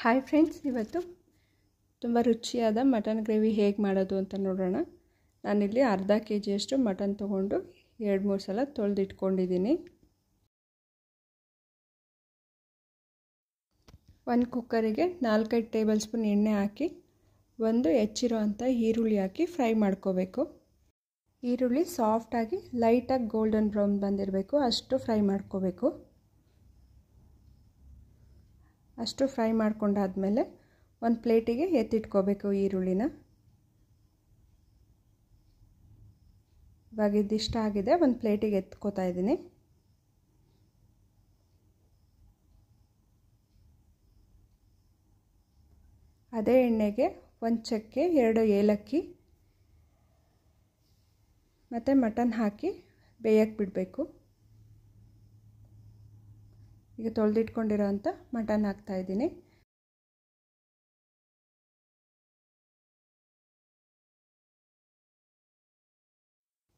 Hi friends, ಇವತ್ತು ತುಂಬ ರುಚಿಯಾದ ಮಟನ್ ಗ್ರೇವಿ ಹೇಗೆ ಮಾಡೋದು ಅಂತ ನೋಡೋಣ. ನಾನಿಲ್ಲಿ ಅರ್ಧ ಕೆಜಿಯಷ್ಟು ಮಟನ್ ತೊಗೊಂಡು 2-3 ಸಲ ತೊಳೆದಿಟ್ಕೊಂಡಿದ್ದೀನಿ. ಒಂದು ಕುಕ್ಕರಿಗೆ 4-5 ಟೇಬಲ್ ಸ್ಪೂನ್ ಎಣ್ಣೆ ಹಾಕಿ ಒಂದು ಹೆಚ್ಚಿರೋವಂಥ ಈರುಳ್ಳಿ ಹಾಕಿ ಫ್ರೈ ಮಾಡ್ಕೋಬೇಕು. ಈರುಳ್ಳಿ ಸಾಫ್ಟಾಗಿ ಲೈಟಾಗಿ ಗೋಲ್ಡನ್ ಬ್ರೌನ್ ಬಂದಿರಬೇಕು, ಅಷ್ಟು ಫ್ರೈ ಮಾಡ್ಕೋಬೇಕು. ಅಷ್ಟು ಫ್ರೈ ಮಾಡ್ಕೊಂಡಾದಮೇಲೆ ಒಂದು ಪ್ಲೇಟಿಗೆ ಎತ್ತಿಟ್ಕೋಬೇಕು ಈರುಳ್ಳಿನ. ಇವಾಗ ಇದಿಷ್ಟ ಆಗಿದೆ, ಒಂದು ಪ್ಲೇಟಿಗೆ ಎತ್ಕೋತಾ ಇದ್ದೀನಿ. ಅದೇ ಎಣ್ಣೆಗೆ 1 ಚಕ್ಕೆ, 2 ಏಲಕ್ಕಿ ಮತ್ತು ಮಟನ್ ಹಾಕಿ ಬೇಯಕ್ಕೆ ಬಿಡಬೇಕು. ಈಗ ತೊಳೆದಿಟ್ಕೊಂಡಿರೋ ಅಂಥ ಮಟನ್ ಹಾಕ್ತಾಯಿದ್ದೀನಿ.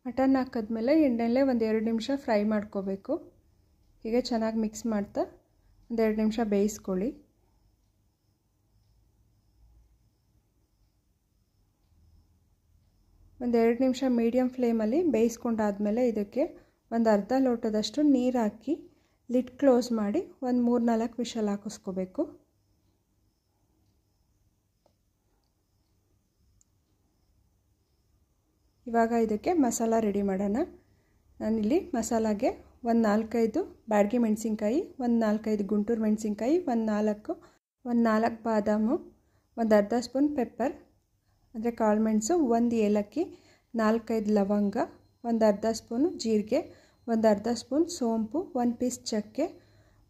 ಮಟನ್ ಹಾಕಿದ್ಮೇಲೆ ಎಣ್ಣೆಯಲ್ಲೇ ಒಂದು 2 ನಿಮಿಷ ಫ್ರೈ ಮಾಡ್ಕೋಬೇಕು. ಹೀಗೆ ಚೆನ್ನಾಗಿ ಮಿಕ್ಸ್ ಮಾಡ್ತಾ ಒಂದು 2 ನಿಮಿಷ ಬೇಯಿಸ್ಕೊಳ್ಳಿ. ಒಂದು 2 ನಿಮಿಷ ಮೀಡಿಯಮ್ ಫ್ಲೇಮಲ್ಲಿ ಬೇಯಿಸ್ಕೊಂಡಾದಮೇಲೆ ಇದಕ್ಕೆ ಒಂದು ಅರ್ಧ ಲೋಟದಷ್ಟು ನೀರು ಹಾಕಿ ಲಿಡ್ ಕ್ಲೋಸ್ ಮಾಡಿ ಒಂದು 3-4 ವಿಷಲ್ ಹಾಕಿಸ್ಕೋಬೇಕು. ಇವಾಗ ಇದಕ್ಕೆ ಮಸಾಲ ರೆಡಿ ಮಾಡೋಣ. ನಾನಿಲ್ಲಿ ಮಸಾಲಾಗೆ ಒಂದು 4-5 ಬ್ಯಾಡಗಿ ಮೆಣಸಿನ್ಕಾಯಿ, ಒಂದು 4-5 ಗುಂಟೂರು ಮೆಣಸಿನ್ಕಾಯಿ, ಒಂದು 4 ಬಾದಾಮು, ಒಂದು ಅರ್ಧ ಸ್ಪೂನ್ ಪೆಪ್ಪರ್ ಅಂದರೆ ಕಾಳುಮೆಣಸು, ಒಂದು ಏಲಕ್ಕಿ, 4-5 ಲವಂಗ, ಒಂದು ಅರ್ಧ ಸ್ಪೂನು ಜೀರಿಗೆ, ಒಂದು ಅರ್ಧ ಸ್ಪೂನ್ ಸೋಂಪು, 1 ಪೀಸ್ ಚಕ್ಕೆ,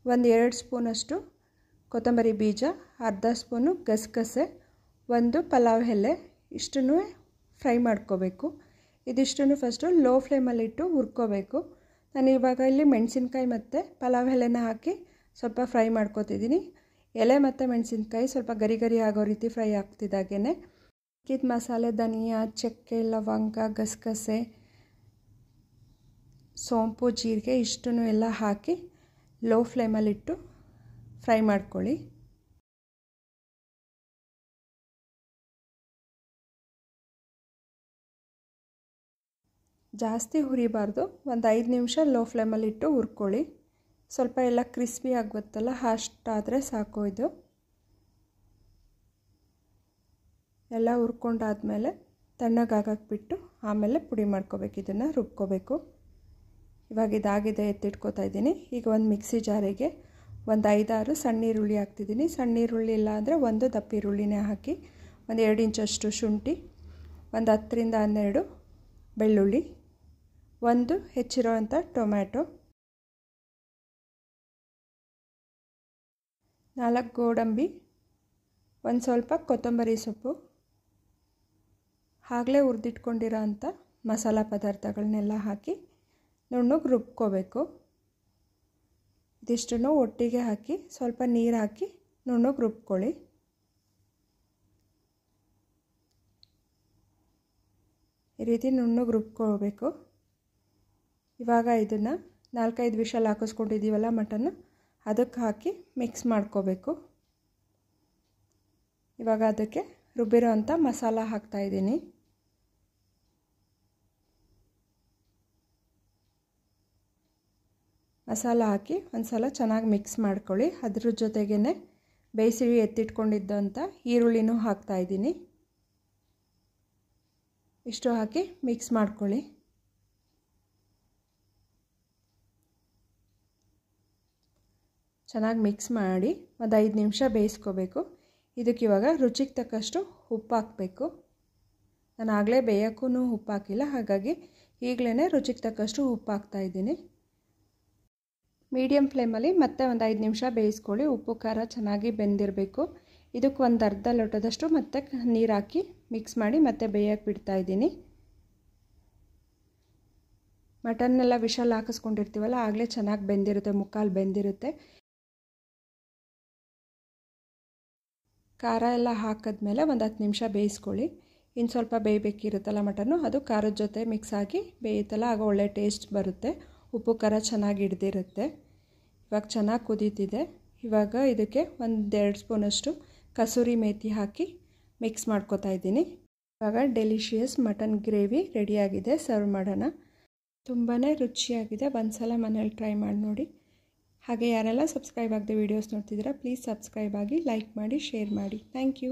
ಒಂದು 2 ಸ್ಪೂನಷ್ಟು ಕೊತ್ತಂಬರಿ ಬೀಜ, ಅರ್ಧ ಸ್ಪೂನು ಗಸಗಸೆ, ಒಂದು ಪಲಾವ್ ಎಲೆ, ಇಷ್ಟನ್ನು ಫ್ರೈ ಮಾಡ್ಕೋಬೇಕು. ಇದಿಷ್ಟನ್ನು ಫಸ್ಟು ಲೋ ಫ್ಲೇಮಲ್ಲಿಟ್ಟು ಹುರ್ಕೋಬೇಕು. ನಾನು ಇವಾಗ ಇಲ್ಲಿ ಮೆಣಸಿನ್ಕಾಯಿ ಮತ್ತು ಪಲಾವ್ ಎಲೆನ ಹಾಕಿ ಸ್ವಲ್ಪ ಫ್ರೈ ಮಾಡ್ಕೋತಿದ್ದೀನಿ. ಎಲೆ ಮತ್ತು ಮೆಣಸಿನ್ಕಾಯಿ ಸ್ವಲ್ಪ ಗರಿ ಗರಿ ಆಗೋ ರೀತಿ ಫ್ರೈ ಆಗ್ತಿದ್ದಾಗೇ ಕಿದ್ ಮಸಾಲೆ, ಧನಿಯಾ, ಚಕ್ಕೆ, ಲವಂಗ, ಗಸಗಸೆ, ಸೋಂಪು, ಜೀರಿಗೆ ಇಷ್ಟನ್ನು ಎಲ್ಲ ಹಾಕಿ ಲೋ ಫ್ಲೇಮಲ್ಲಿಟ್ಟು ಫ್ರೈ ಮಾಡ್ಕೊಳ್ಳಿ. ಜಾಸ್ತಿ ಹುರಿಬಾರ್ದು, ಒಂದು 5 ನಿಮಿಷ ಲೋ ಫ್ಲೇಮಲ್ಲಿಟ್ಟು ಹುರ್ಕೊಳ್ಳಿ. ಸ್ವಲ್ಪ ಎಲ್ಲ ಕ್ರಿಸ್ಪಿ ಆಗುತ್ತಲ್ಲ, ಅಷ್ಟಾದರೆ ಸಾಕು. ಇದು ಎಲ್ಲ ಹುರ್ಕೊಂಡಾದ್ಮೇಲೆ ತಣ್ಣಗಾಗಕ್ಕೆ ಬಿಟ್ಟು ಆಮೇಲೆ ಪುಡಿ ಮಾಡ್ಕೋಬೇಕು, ಇದನ್ನು ರುಬ್ಕೋಬೇಕು. ಇವಾಗ ಇದಾಗಿದೆ, ಎತ್ತಿಟ್ಕೋತಾ ಇದ್ದೀನಿ. ಈಗ ಒಂದು ಮಿಕ್ಸಿ ಜಾರಿಗೆ ಒಂದು 5-6 ಸಣ್ಣ ಈರುಳ್ಳಿ ಹಾಕ್ತಿದ್ದೀನಿ. ಸಣ್ಣ ಈರುಳ್ಳಿ ಇಲ್ಲ ಅಂದರೆ ಒಂದು ದಪ್ಪ ಈರುಳ್ಳಿನೇ ಹಾಕಿ, ಒಂದು 2 ಇಂಚಷ್ಟು ಶುಂಠಿ, ಒಂದು 10-12 ಬೆಳ್ಳುಳ್ಳಿ, ಒಂದು ಹೆಚ್ಚಿರೋವಂಥ ಟೊಮ್ಯಾಟೊ, 4 ಗೋಡಂಬಿ, ಒಂದು ಸ್ವಲ್ಪ ಕೊತ್ತಂಬರಿ ಸೊಪ್ಪು, ಆಗಲೇ ಹುರಿದಿಟ್ಕೊಂಡಿರೋ ಅಂಥ ಮಸಾಲ ಪದಾರ್ಥಗಳನ್ನೆಲ್ಲ ಹಾಕಿ ನುಣ್ಣಗೆ ರುಬ್ಕೋಬೇಕು. ಇದಿಷ್ಟನ್ನು ಒಟ್ಟಿಗೆ ಹಾಕಿ ಸ್ವಲ್ಪ ನೀರು ಹಾಕಿ ನುಣ್ಣಗೆ ರುಬ್ಕೊಳ್ಳಿ. ಈ ರೀತಿ ನುಣ್ಣಗೆ ರುಬ್ಕೋಬೇಕು. ಇವಾಗ ಇದನ್ನು 4-5 ವಿಷಲ್ ಹಾಕಿಸ್ಕೊಂಡಿದ್ದೀವಲ್ಲ ಮಟನ್ನು, ಅದಕ್ಕೆ ಹಾಕಿ ಮಿಕ್ಸ್ ಮಾಡ್ಕೋಬೇಕು. ಇವಾಗ ಅದಕ್ಕೆ ರುಬ್ಬಿರೋ ಅಂಥ ಮಸಾಲ ಹಾಕ್ತಾಯಿದ್ದೀನಿ. ಮಸಾಲ ಹಾಕಿ ಒಂದು ಸಲ ಚೆನ್ನಾಗಿ ಮಿಕ್ಸ್ ಮಾಡ್ಕೊಳ್ಳಿ. ಅದ್ರ ಜೊತೆಗೇ ಬೇಯಿಸಿ ಎತ್ತಿಟ್ಕೊಂಡಿದ್ದಂಥ ಈರುಳ್ಳಿನೂ ಹಾಕ್ತಾಯಿದ್ದೀನಿ. ಇಷ್ಟು ಹಾಕಿ ಮಿಕ್ಸ್ ಮಾಡ್ಕೊಳ್ಳಿ. ಚೆನ್ನಾಗಿ ಮಿಕ್ಸ್ ಮಾಡಿ ಒಂದು 5 ನಿಮಿಷ ಬೇಯಿಸ್ಕೋಬೇಕು. ಇದಕ್ಕೆ ಇವಾಗ ರುಚಿಗೆ ತಕ್ಕಷ್ಟು ಉಪ್ಪು ಹಾಕಬೇಕು. ನಾನು ಆಗಲೇ ಬೇಯೋಕ್ಕೂ ಉಪ್ಪು ಹಾಕಿಲ್ಲ, ಹಾಗಾಗಿ ಈಗಲೇ ರುಚಿಗೆ ತಕ್ಕಷ್ಟು ಉಪ್ಪು ಹಾಕ್ತಾಯಿದ್ದೀನಿ. ಮೀಡಿಯಮ್ ಫ್ಲೇಮಲ್ಲಿ ಮತ್ತೆ ಒಂದು 5 ನಿಮಿಷ ಬೇಯಿಸ್ಕೊಳ್ಳಿ. ಉಪ್ಪು ಖಾರ ಚೆನ್ನಾಗಿ ಬೆಂದಿರಬೇಕು. ಇದಕ್ಕೆ ಒಂದು ಅರ್ಧ ಲೋಟದಷ್ಟು ಮತ್ತೆ ನೀರು ಹಾಕಿ ಮಿಕ್ಸ್ ಮಾಡಿ ಮತ್ತೆ ಬೇಯಕ್ಕೆ ಬಿಡ್ತಾಯಿದ್ದೀನಿ. ಮಟನ್ನೆಲ್ಲ ವಿಷಲ್ ಹಾಕಿಸ್ಕೊಂಡಿರ್ತೀವಲ್ಲ, ಆಗಲೇ ಚೆನ್ನಾಗಿ ಬೆಂದಿರುತ್ತೆ, ಮುಕ್ಕಾಲು ಬೆಂದಿರುತ್ತೆ. ಖಾರ ಎಲ್ಲ ಹಾಕಿದ್ಮೇಲೆ ಒಂದು 10 ನಿಮಿಷ ಬೇಯಿಸ್ಕೊಳ್ಳಿ. ಇನ್ನು ಸ್ವಲ್ಪ ಬೇಯಬೇಕಿರುತ್ತಲ್ಲ ಮಟನ್ನು, ಅದು ಖಾರದ ಜೊತೆ ಮಿಕ್ಸ್ ಆಗಿ ಬೇಯುತ್ತಲ್ಲ, ಆಗ ಒಳ್ಳೆ ಟೇಸ್ಟ್ ಬರುತ್ತೆ. ಉಪ್ಪು ಖಾರ ಚೆನ್ನಾಗಿ ಹಿಡ್ದಿರುತ್ತೆ. ಇವಾಗ ಚೆನ್ನಾಗಿ ಕುದೀತಿದೆ. ಇವಾಗ ಇದಕ್ಕೆ 1-2 ಸ್ಪೂನಷ್ಟು ಕಸೂರಿ ಮೇಥಿ ಹಾಕಿ ಮಿಕ್ಸ್ ಮಾಡ್ಕೊತಾ ಇದ್ದೀನಿ. ಇವಾಗ ಡೆಲಿಷಿಯಸ್ ಮಟನ್ ಗ್ರೇವಿ ರೆಡಿಯಾಗಿದೆ. ಸರ್ವ್ ಮಾಡೋಣ. ತುಂಬಾ ರುಚಿಯಾಗಿದೆ. ಒಂದ್ಸಲ ಮನೇಲಿ ಟ್ರೈ ಮಾಡಿ ನೋಡಿ. ಹಾಗೆ ಯಾರೆಲ್ಲ ಸಬ್ಸ್ಕ್ರೈಬ್ ಆಗದೆ ವೀಡಿಯೋಸ್ ನೋಡ್ತಿದ್ದೀರಾ ಪ್ಲೀಸ್ ಸಬ್ಸ್ಕ್ರೈಬ್ ಆಗಿ, ಲೈಕ್ ಮಾಡಿ, ಶೇರ್ ಮಾಡಿ. Thank you.